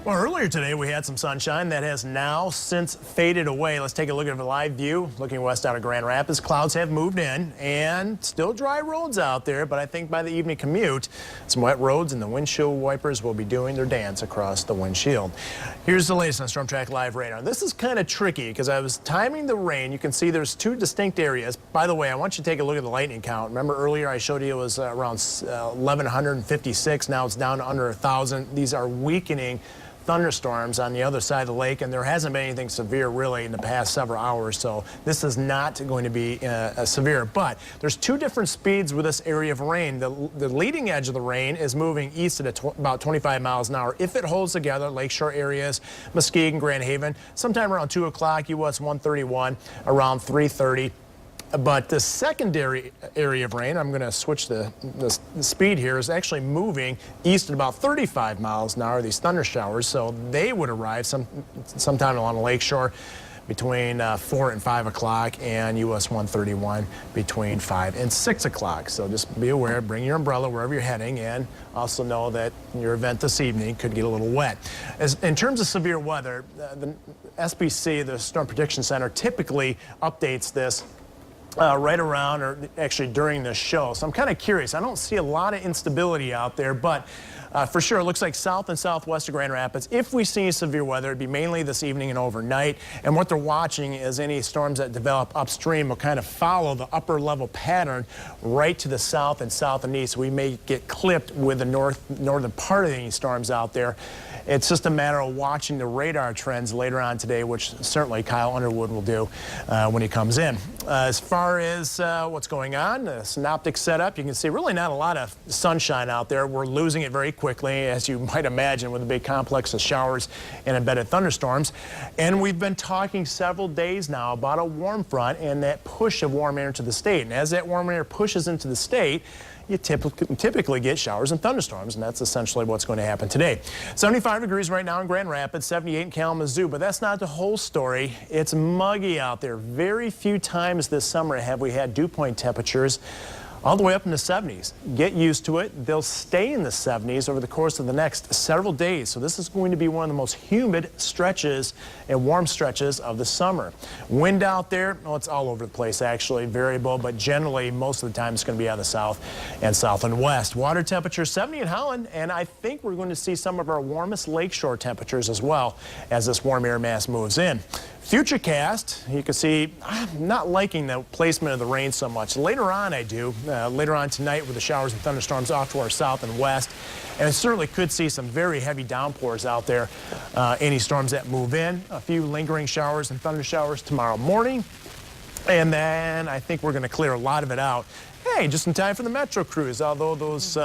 Well, earlier today we had some sunshine that has now since faded away. Let's take a look at a live view. Looking west out of Grand Rapids, clouds have moved in and still dry roads out there, but I think by the evening commute, some wet roads and the windshield wipers will be doing their dance across the windshield. Here's the latest on Storm Track Live radar. This is kind of tricky because I was timing the rain. You can see there's two distinct areas. By the way, I want you to take a look at the lightning count. Remember earlier I showed you it was around 1,156. Now it's down to under 1,000. These are weakening thunderstorms on the other side of the lake, and there hasn't been anything severe really in the past several hours, so this is not going to be severe. But there's two different speeds with this area of rain. The leading edge of the rain is moving east at about 25 miles an hour. If it holds together, lakeshore areas, Muskegon, Grand Haven, sometime around 2 o'clock, US 131, around 3:30. But the secondary area of rain, I'm going to switch the speed here, is actually moving east at about 35 miles an hour, these thunder showers. So they would arrive sometime along the lakeshore between 4 and 5 o'clock, and US 131 between 5 and 6 o'clock. So just be aware, bring your umbrella wherever you're heading, and also know that your event this evening could get a little wet. In terms of severe weather, the SPC, the Storm Prediction Center, typically updates this right around, or actually during this show. So I'm kind of curious. I don't see a lot of instability out there, but for sure it looks like south and southwest of Grand Rapids. If we see severe weather, it'd be mainly this evening and overnight. And what they're watching is any storms that develop upstream will kind of follow the upper level pattern right to the south and east. We may get clipped with the northern part of any storms out there. It's just a matter of watching the radar trends later on today, which certainly Kyle Underwood will do when he comes in. As far as what's going on, the synoptic setup, you can see really not a lot of sunshine out there. We're losing it very quickly, as you might imagine, with a big complex of showers and embedded thunderstorms. And we've been talking several days now about a warm front and that push of warm air into the state. And as that warm air pushes into the state, you typically get showers and thunderstorms, and that's essentially what's going to happen today. 75 degrees right now in Grand Rapids, 78 in Kalamazoo, but that's not the whole story. It's muggy out there. Very few times this summer have we had dew point temperatures all the way up in the 70s. Get used to it. They'll stay in the 70s over the course of the next several days. So this is going to be one of the most humid stretches and warm stretches of the summer. Wind out there, well, it's all over the place actually, variable, but generally most of the time it's going to be out of the south and west. Water temperature 70 in Holland, and I think we're going to see some of our warmest lakeshore temperatures as well as this warm air mass moves in. Futurecast, you can see I'm not liking the placement of the rain so much. Later on I do. Later on tonight with the showers and thunderstorms off to our south and west. And I certainly could see some very heavy downpours out there. Any storms that move in, a few lingering showers and thunder showers tomorrow morning. And then I think we're going to clear a lot of it out. Hey, just in time for the Metro Cruise, although those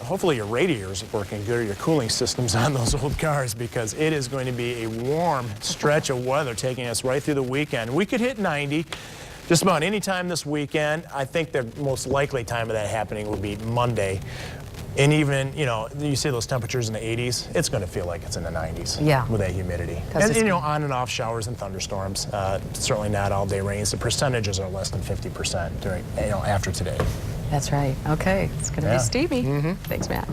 hopefully your radiators are working good, or your cooling systems on those old cars, because it is going to be a warm stretch of weather taking us right through the weekend. We could hit 90 just about any time this weekend. I think the most likely time of that happening would be Monday. And even, you know, you see those temperatures in the 80s, it's going to feel like it's in the 90s with that humidity. And, you know, on and off showers and thunderstorms. Certainly not all day rains. The percentages are less than 50% during, after today. That's right. Okay. It's going to be steamy. Thanks, Matt.